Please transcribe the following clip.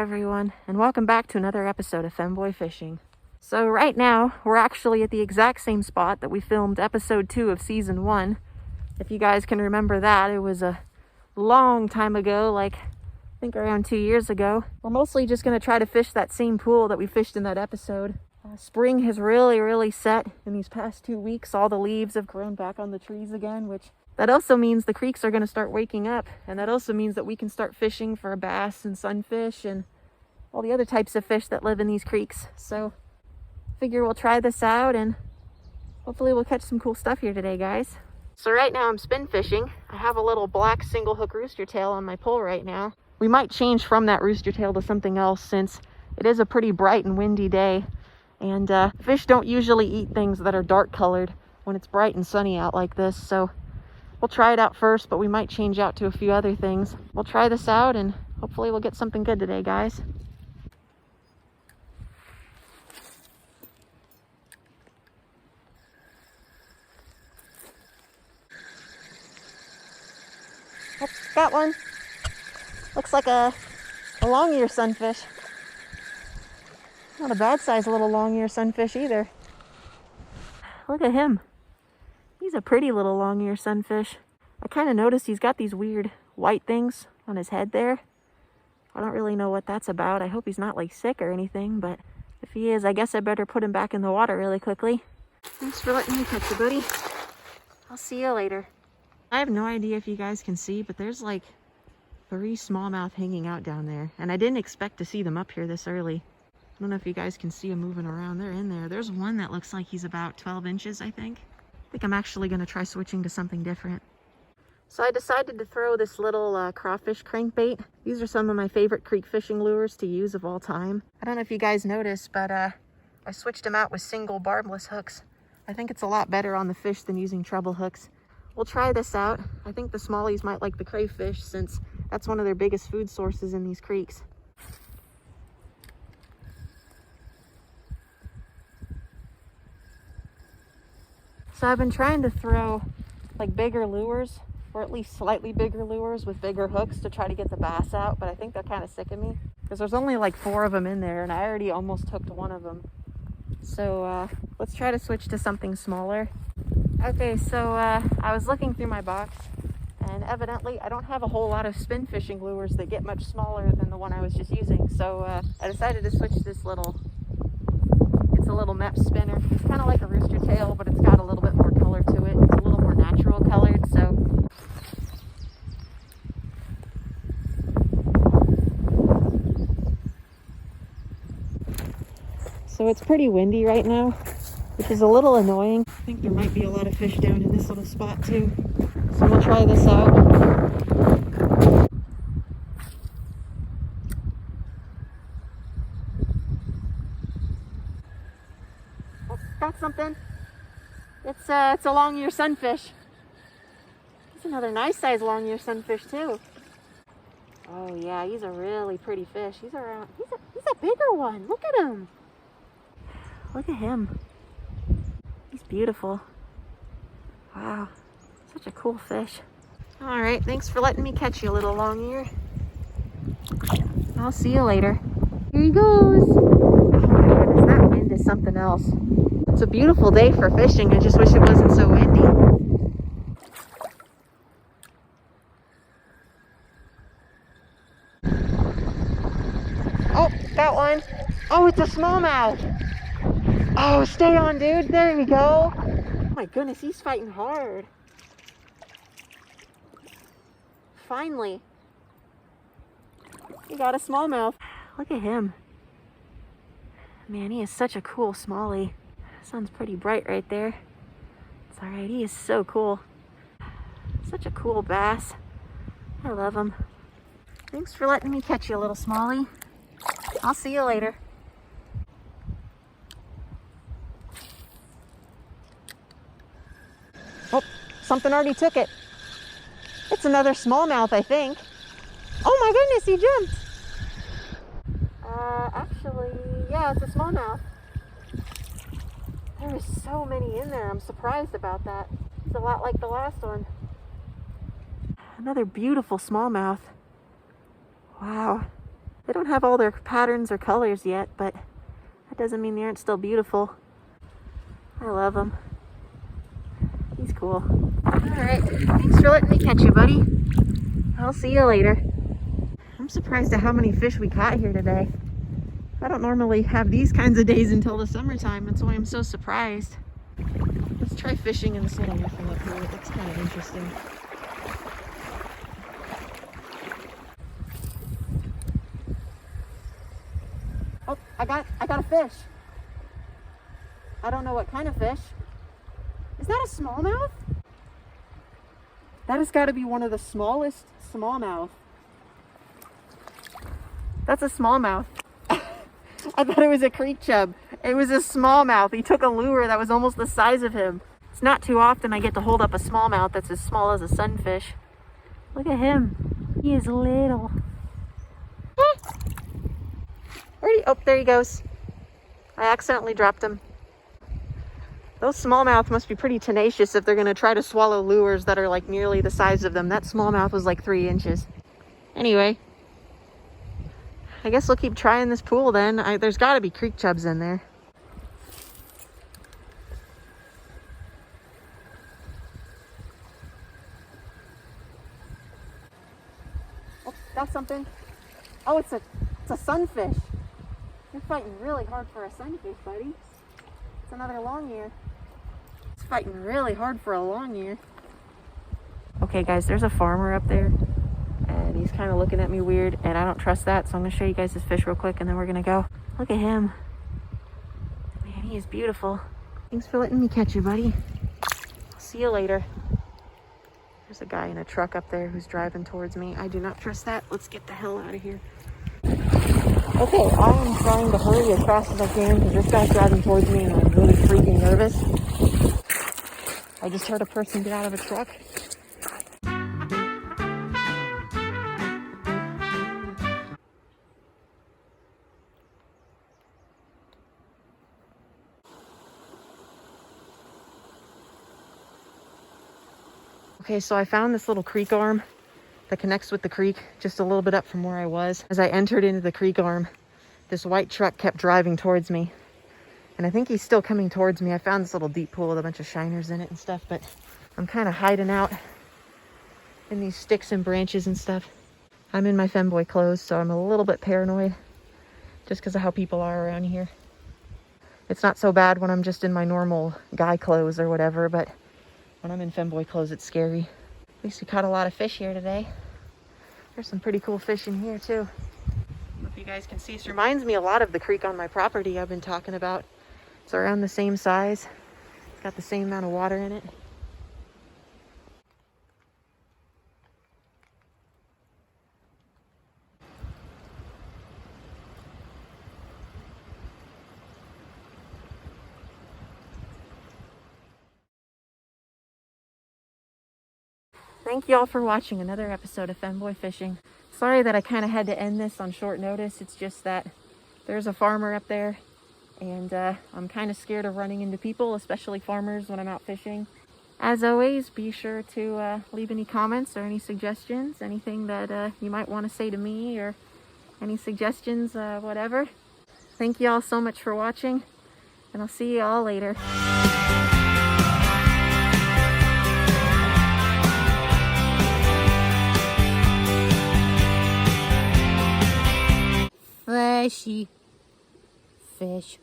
everyone, and welcome back to another episode of Femboy Fishing. So right now, we're actually at the exact same spot that we filmed episode 2 of season 1. If you guys can remember that, it was a long time ago, like I think around 2 years ago. We're mostly just going to try to fish that same pool that we fished in that episode. Spring has really set in these past 2 weeks. All the leaves have grown back on the trees again, which that also means the creeks are going to start waking up, and that also means that we can start fishing for bass and sunfish and all the other types of fish that live in these creeks. So figure we'll try this out and hopefully we'll catch some cool stuff here today, guys. So right now I'm spin fishing. I have a little black single hook rooster tail on my pole right now. We might change from that rooster tail to something else since it is a pretty bright and windy day, and fish don't usually eat things that are dark colored when it's bright and sunny out like this. So we'll try it out first, but we might change out to a few other things. We'll try this out and hopefully we'll get something good today, guys. Oh, got one. Looks like a long ear sunfish. Not a bad size little long ear sunfish either. Look at him. He's a pretty little long ear sunfish. I kind of noticed he's got these weird white things on his head there. I don't really know what that's about. I hope he's not like sick or anything, but if he is, I guess I better put him back in the water really quickly. Thanks for letting me catch you, buddy. I'll see you later. I have no idea if you guys can see, but there's like 3 smallmouth hanging out down there, and I didn't expect to see them up here this early. I don't know if you guys can see them moving around. They're in there. There's one that looks like he's about 12 inches, I think. I think I'm actually going to try switching to something different. So I decided to throw this little crawfish crankbait. These are some of my favorite creek fishing lures to use of all time. I don't know if you guys noticed, but I switched them out with single barbless hooks. I think it's a lot better on the fish than using treble hooks. We'll try this out. I think the smallies might like the crayfish since that's one of their biggest food sources in these creeks. So I've been trying to throw like bigger lures, or at least slightly bigger lures with bigger hooks to try to get the bass out, but I think they're kind of sick of me because there's only like 4 of them in there and I already almost hooked one of them. So let's try to switch to something smaller. Okay, so I was looking through my box and evidently I don't have a whole lot of spin fishing lures that get much smaller than the one I was just using. So I decided to switch to this little, it's a little Mep spinner. It's kind of like a rooster tail, but it's got a little bit more color to it. It's a little more natural colored, So it's pretty windy right now, which is a little annoying. I think there might be a lot of fish down in this little spot too. So we'll try this out. Oh, got something. It's a long ear sunfish. It's another nice size long ear sunfish too. Oh yeah, he's a really pretty fish. He's a bigger one. Look at him. Look at him. He's beautiful. Wow, such a cool fish. All right, thanks for letting me catch you, little long ear. I'll see you later. Here he goes. Oh my goodness, that wind is something else. It's a beautiful day for fishing. I just wish it wasn't so windy. Oh, got one. Oh, it's a smallmouth. Oh, stay on, dude. There we go. Oh my goodness, he's fighting hard. Finally. He got a smallmouth. Look at him. Man, he is such a cool smallie. Sun's pretty bright right there. It's alright, he is so cool. Such a cool bass. I love him. Thanks for letting me catch you, little smallie. I'll see you later. Oh, something already took it. It's another smallmouth, I think. Oh my goodness, he jumped. Actually, yeah, it's a smallmouth. There is so many in there. I'm surprised about that. It's a lot like the last one. Another beautiful smallmouth. Wow. They don't have all their patterns or colors yet, but that doesn't mean they aren't still beautiful. I love him. He's cool. Alright, thanks for letting me catch you, buddy. I'll see you later. I'm surprised at how many fish we caught here today. I don't normally have these kinds of days until the summertime. That's why I'm so surprised. Let's try fishing in this little riffle up here. It looks kind of interesting. Oh, I got a fish. I don't know what kind of fish. Is that a smallmouth? That has got to be one of the smallest smallmouth. That's a smallmouth. I thought it was a creek chub. It was a smallmouth. He took a lure that was almost the size of him. It's not too often I get to hold up a smallmouth that's as small as a sunfish. Look at him. He is little. Oh, there he goes. I accidentally dropped him. Those smallmouth must be pretty tenacious if they're going to try to swallow lures that are like nearly the size of them. That smallmouth was like 3 inches. Anyway, I guess we'll keep trying this pool then. There's got to be creek chubs in there. Oh, got something. Oh, it's a sunfish. You're fighting really hard for a sunfish, buddy. It's another longear. It's fighting really hard for a longear. Okay, guys, there's a farmer up there, and he's kind of looking at me weird, and I don't trust that, so I'm going to show you guys this fish real quick, and then we're going to go. Look at him. Man, he is beautiful. Thanks for letting me catch you, buddy. I'll see you later. There's a guy in a truck up there who's driving towards me. I do not trust that. Let's get the hell out of here. Okay, I am trying to hurry as fast as I can because this guy's driving towards me and I'm really freaking nervous. I just heard a person get out of a truck. Okay, so I found this little creek arm that connects with the creek just a little bit up from where I was. As I entered into the creek arm, this white truck kept driving towards me. And I think he's still coming towards me. I found this little deep pool with a bunch of shiners in it and stuff, but I'm kind of hiding out in these sticks and branches and stuff. I'm in my Femboy clothes, so I'm a little bit paranoid just because of how people are around here. It's not so bad when I'm just in my normal guy clothes or whatever, but when I'm in Femboy clothes, it's scary. At least we caught a lot of fish here today. There's some pretty cool fish in here too. I don't know if you guys can see. This reminds me a lot of the creek on my property I've been talking about. It's around the same size. It's got the same amount of water in it. Thank you all for watching another episode of Femboy Fishing. Sorry that I kind of had to end this on short notice. It's just that there's a farmer up there, and I'm kind of scared of running into people, especially farmers, when I'm out fishing. As always, be sure to leave any comments or any suggestions, anything that you might want to say to me, or any suggestions, whatever. Thank you all so much for watching, and I'll see you all later. Fleshy fish.